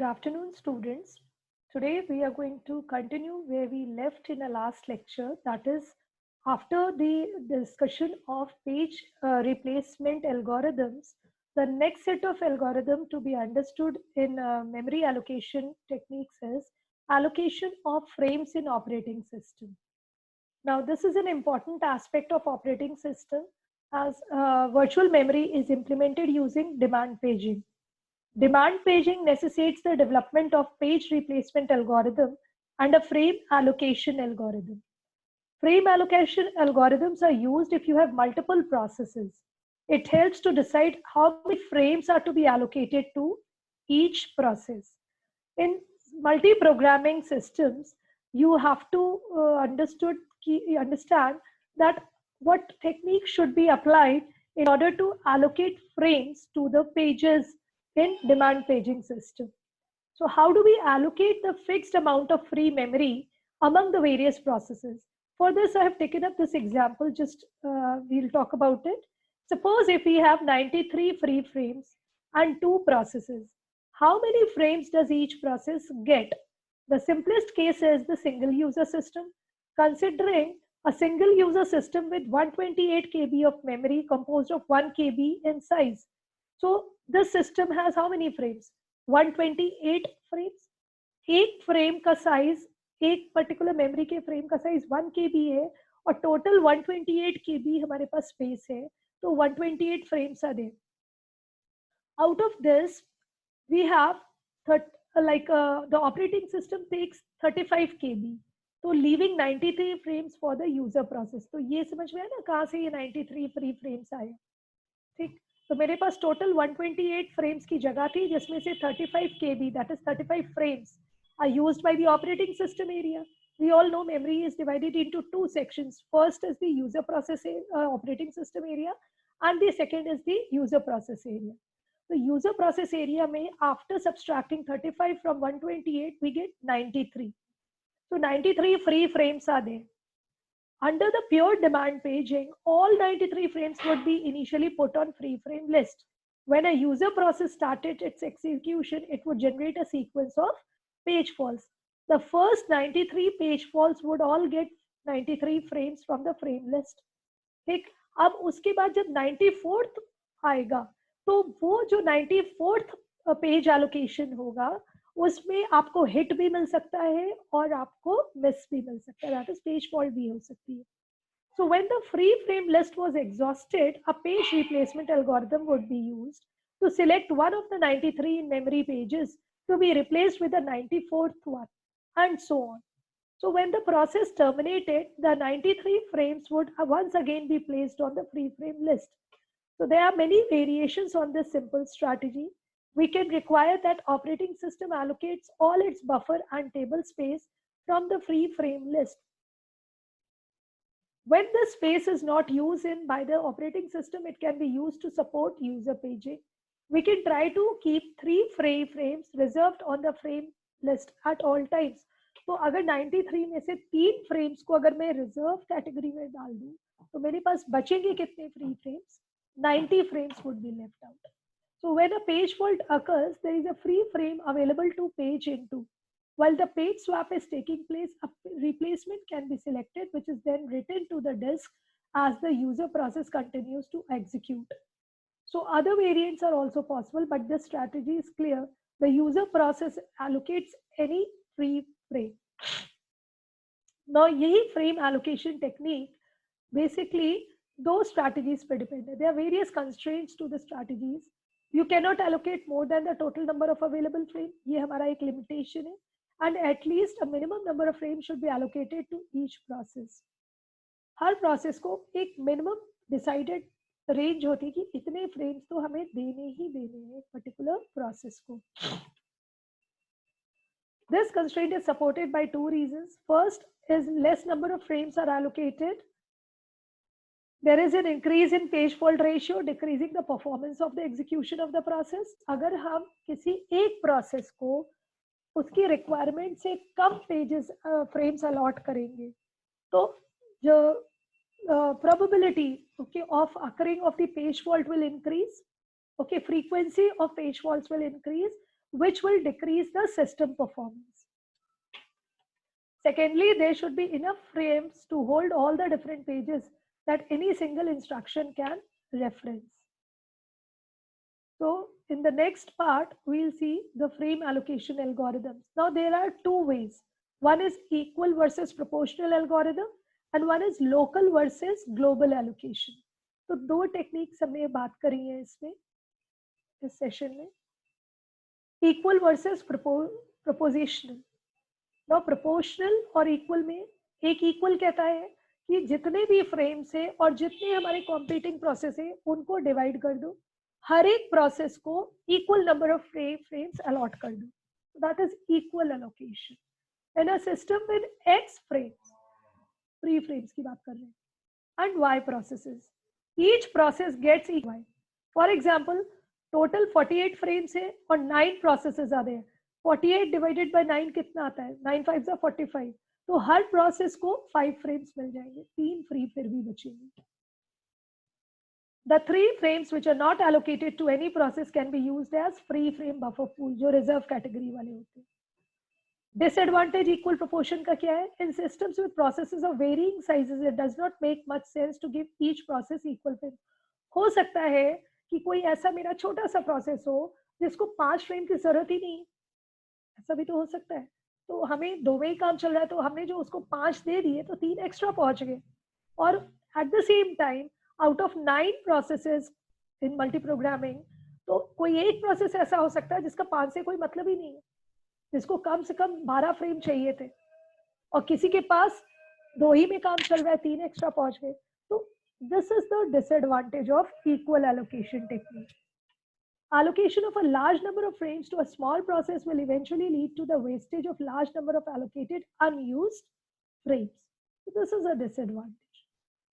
afternoon, students. Today we are going to continue where we left in the last lecture. That is, after the discussion of page replacement algorithms, the next set of algorithm to be understood in memory allocation techniques is allocation of frames in operating system. Now, this is an important aspect of operating system as virtual memory is implemented using demand paging. Demand paging necessitates the development of page replacement algorithm and a frame allocation algorithm. Frame allocation algorithms are used if you have multiple processes. It helps to decide how many frames are to be allocated to each process. In multi-programming systems, you have to understand that what technique should be applied in order to allocate frames to the pages in demand paging system. So how do we allocate the fixed amount of free memory among the various processes? For this, I have taken up this example, just we'll talk about it. Suppose if we have 93 free frames and two processes, how many frames does each process get? The simplest case is the single user system. Considering a single user system with 128 KB of memory composed of 1 KB in size. So this system has how many frames? 128 frames. एक frame का size, एक particular memory के frame का size 1 KB है और total 128 KB हमारे पास space है, तो 128 frames are there. Out of this, we have the operating system takes 35 KB, तो leaving 93 frames for the user process. तो ये समझ में आया ना कहाँ से ये 93 फ्री फ्रेम्स आए. ठीक, तो मेरे पास टोटल 128 फ्रेम्स की जगह थी जिसमें से 35 KB, that is 35 frames, are used by the operating system area. We all know memory is divided into two sections. First is the user process operating system area, and the second is the user process area. The user process area may, after subtracting 35 from 128, we get 93. So 93 free frames are there. Under the pure demand paging, all 93 frames would be initially put on free frame list. When a user process started its execution, it would generate a sequence of page faults. The first 93 page faults would all get 93 frames from the frame list. ठीक, अब उसके बाद जब 94th आएगा, तो वो जो 94th page allocation होगा उसमें आपको हिट भी मिल सकता है और आपको मिस भी मिल सकता है, दैट इज पेज फॉल्ट भी हो सकती है. So when the free frame list was exhausted, a page replacement algorithm would be used to select one of the 93 in-memory pages to be replaced with the 94th one, and so on. So when the process terminated, the 93 frames would once again be placed on the free frame list. So there are many variations on this simple strategy. We can require that operating system allocates all its buffer and table space from the free frame list. When the space is not used by the operating system, it can be used to support user paging. We can try to keep 3 free frames reserved on the frame list at all times. तो अगर 93 में से 3 frames को अगर मैं reserve category में डाल दूं, तो मेरे पास बचेंगे कितने free frames? 90 frames would be left out. So when a page fault occurs, there is a free frame available to page into. While the page swap is taking place, a replacement can be selected, which is then written to the disk as the user process continues to execute. So other variants are also possible, but this strategy is clear. The user process allocates any free frame. Now, यही frame allocation technique basically those strategies per depend. There are various constraints to the strategies. You cannot allocate more than the total number of available frames. ये हमारा एक limitation है. And at least a minimum number of frames should be allocated to each process. Her process को एक minimum decided range होती है कि इतने frames तो हमें देने ही देने हैं particular process को. This constraint is supported by two reasons. First is less number of frames are allocated. There is an increase in page fault ratio, decreasing the performance of the execution of the process. अगर हम किसी एक process को उसकी requirement से कम pages frames allot करेंगे, तो जो probability of occurring of the page fault will increase. Frequency of page faults will increase, which will decrease the system performance. Secondly, there should be enough frames to hold all the different pages that any single instruction can reference. So in the next part, we'll see the frame allocation algorithms. Now there are two ways. One is equal versus proportional algorithm and one is local versus global allocation. तो दो techniques हमने बात करी है इसमें, इस session में. Equal versus prepositional. Now proportional और इक्वल में, एक इक्वल कहता है कि जितने भी फ्रेम्स है और जितने हमारे कॉम्पीटिंग प्रोसेस है उनको डिवाइड कर दो, हर एक प्रोसेस को equal number of frames allot कर दो. That is equal allocation. In a system with x frames, free frames की बात कर रहे हैं, and y processes. Each process gets equal. For example, total 48 frames है और 9 processes are there. 48 divided by 9 कितना आता है? 9 5s are 45. तो हर process को 5 frames मिल जाएंगे, 3 free फिर भी बचेंगे. The 3 frames which are not allocated to any process can be used as free frame buffer pool, जो reserve category वाले होते हैं. Disadvantage equal proportion का क्या है? In systems with processes of varying sizes, it does not make much sense to give each process equal frame. हो सकता है कि कोई ऐसा मेरा छोटा सा प्रोसेस हो जिसको 5 फ्रेम की जरूरत ही नहीं, ऐसा भी तो हो सकता है. तो हमें 2 में ही काम चल रहा है, तो हमने जो उसको 5 दे दिए तो 3 एक्स्ट्रा पहुंच गए. और at the same time out of 9 processes in multi programming, तो कोई एक प्रोसेस ऐसा हो सकता है जिसका 5 से कोई मतलब ही नहीं है, जिसको कम से कम 12 फ्रेम चाहिए थे और किसी के पास 2 ही में काम चल रहा है, 3 एक्स्ट्रा पहुंच गए. तो this is the disadvantage of equal allocation technique. Allocation of a large number of frames to a small process will eventually lead to the wastage of large number of allocated unused frames. So this is a disadvantage.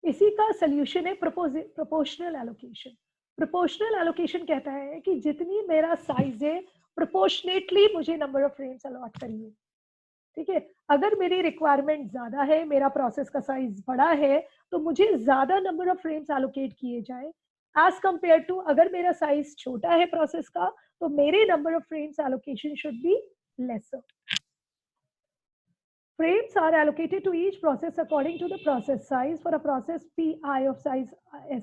इसी का solution है proportional allocation. Proportional allocation कहता है कि जितनी मेरा size है proportionately मुझे number of frames allot करिए. ठीक है, अगर मेरी रिक्वायरमेंट ज्यादा है, मेरा प्रोसेस का साइज बड़ा है, तो मुझे ज्यादा नंबर ऑफ फ्रेम्स एलोकेट किए जाए एज कंपेयर टू अगर मेरा साइज छोटा है प्रोसेस का, तो मेरे number of frames allocation should be lesser. Frames are allocated to each process according to the process size. For a process Pi of size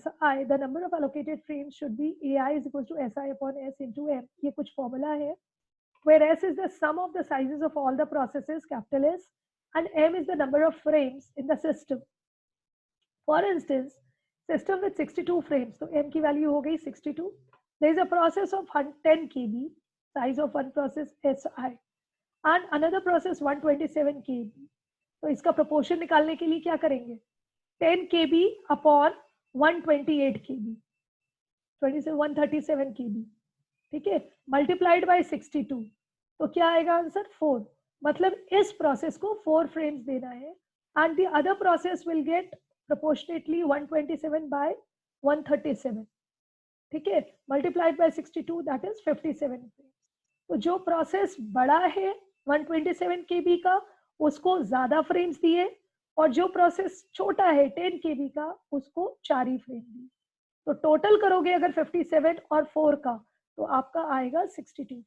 Si, the number of allocated frames should be Ai is equal to Si upon S into M. ये कुछ formula है, where S is the sum of the sizes of all the processes, capital S, and M is the number of frames in the system. For instance, system with 62 frames, so M की value हो गई 62. There is a process of 10 KB, size of one process Si, and another process 127 KB. तो इसका proportion निकालने के लिए क्या करेंगे? 10 KB upon 128 KB, 137 KB. ठीक है, मल्टीप्लाइड बाय 62, तो क्या आएगा आंसर? 4. मतलब इस प्रोसेस को 4 फ्रेम्स देना है and the other process will get proportionately 127 by 137. ठीक है, multiplied by 62, that is 57 frames. तो जो प्रोसेस बड़ा है 127 KB का, उसको ज्यादा फ्रेम्स दिए, और जो प्रोसेस छोटा है 10 KB का, उसको 4 ही फ्रेम दिए. तो टोटल करोगे अगर 57 और 4 का, तो आपका आएगा 62.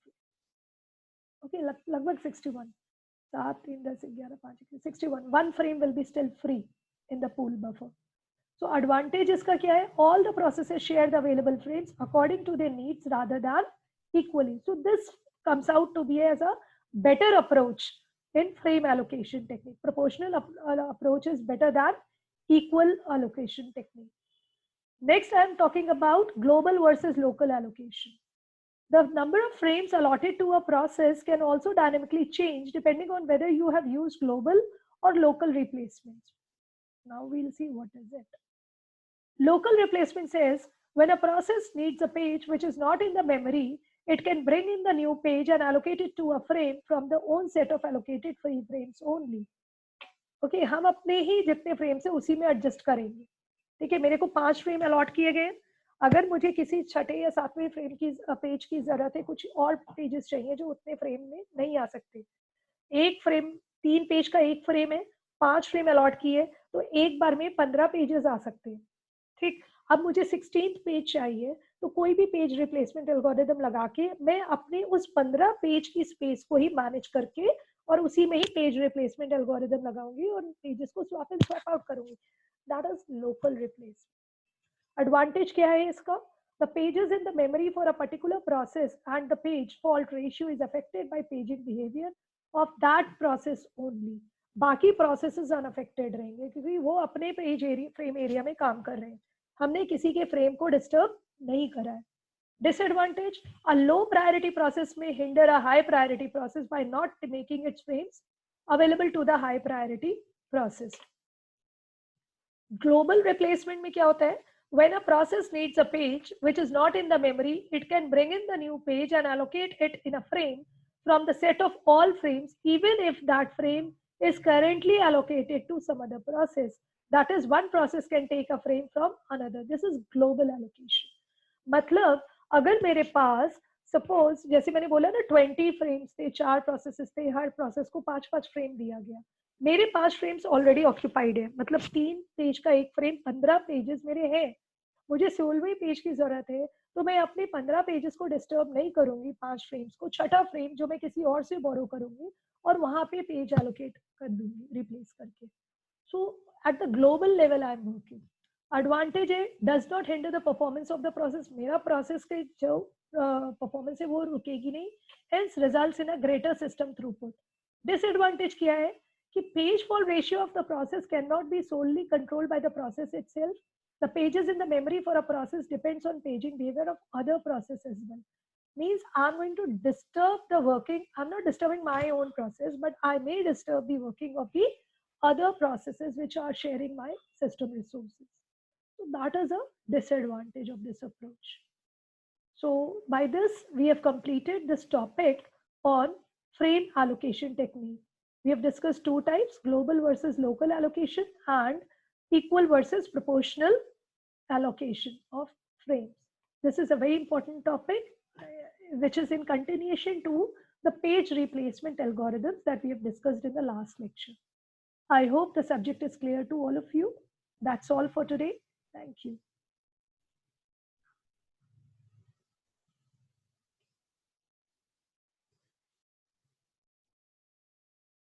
ओके, लगभग 61. 7 3 10 11 5 61. 1 frame will be still free in the pool buffer. So advantage इसका क्या है? All the processes share the available frames according to their needs rather than equally. So this comes out to be as a better approach in frame allocation technique. Proportional approach is better than equal allocation technique. Next, I am talking about global versus local allocation. The number of frames allotted to a process can also dynamically change depending on whether you have used global or local replacements. Now we'll see what is it. Local replacement says when a process needs a page which is not in the memory, it can bring in the new page and allocate it to a frame from the own set of allocated free frames only. Okay, हम अपने ही जितने frames है उसी में adjust करेंगे. ठीक है, मेरे को 5 फ्रेम अलॉट किए गए, अगर मुझे किसी छठे या 7वें फ्रेम की पेज की जरूरत है, कुछ और पेजेस चाहिए जो उतने फ्रेम में नहीं आ सकते, एक फ्रेम 3 पेज का एक फ्रेम है, 5 फ्रेम अलॉट किए, तो एक बार में 15 पेजेस आ सकते हैं. ठीक, अब मुझे 16th पेज चाहिए, तो कोई भी पेज रिप्लेसमेंट एल्गोरिदम लगा के मैं अपने उस 15 पेज की स्पेस को ही मैनेज करके और उसी में ही पेज रिप्लेसमेंट एल्गोरिदम लगाऊंगी और पेजेस को स्वैप इन स्वैप आउट करूंगी. That is local replacement. Advantage क्या है इसका? The pages in the memory for a particular process and the page fault ratio is affected by paging behavior of that process only. बाकी processes unaffected रहेंगे क्योंकि वो अपने page area frame area में काम कर रहे हैं. हमने किसी के फ्रेम को डिस्टर्ब नहीं करा है. Disadvantage: a low priority process may hinder a high priority process by not making its frames available to the high priority process. Global replacement में क्या होता है? When a process needs a page which is not in the memory, it can bring in the new page and allocate it in a frame from the set of all frames, even if that frame is currently allocated to some other process. That is, one process can take a frame from another. This is global allocation. मतलब अगर मेरे पास suppose जैसे मैंने बोला ना 20 frames थे, 4 processes थे, हर process को 5-5 फ्रेम दिया गया. मेरे 5 फ्रेम्स ऑलरेडी ऑक्यूपाइड है, मतलब 3 पेज का एक फ्रेम, 15 पेजेस मेरे हैं. मुझे 16वें पेज की जरूरत है, तो मैं अपने 15 पेजेस को डिस्टर्ब नहीं करूंगी. 5 फ्रेम्स को, छठा फ्रेम जो मैं किसी और से बोरो करूंगी और वहां पे पेज एलोकेट कर दूंगी रिप्लेस करके. So at the global level I am working. Advantage है, does not hinder the performance of the process. मेरा process के जो performance है वो रुकेगी नहीं. Hence results in a greater system throughput. Disadvantage क्या है कि page fault ratio of the process cannot be solely controlled by the process itself. The pages in the memory for a process depends on paging behavior of other processes as well. Means I'm going to disturb the working. I'm not disturbing my own process, but I may disturb the working of the other processes which are sharing my system resources. So that is a disadvantage of this approach. So by this, we have completed this topic on frame allocation technique. We have discussed two types: global versus local allocation and equal versus proportional allocation of frames. This is a very important topic, which is in continuation to the page replacement algorithms that we have discussed in the last lecture. I hope the subject is clear to all of you. That's all for today. Thank you.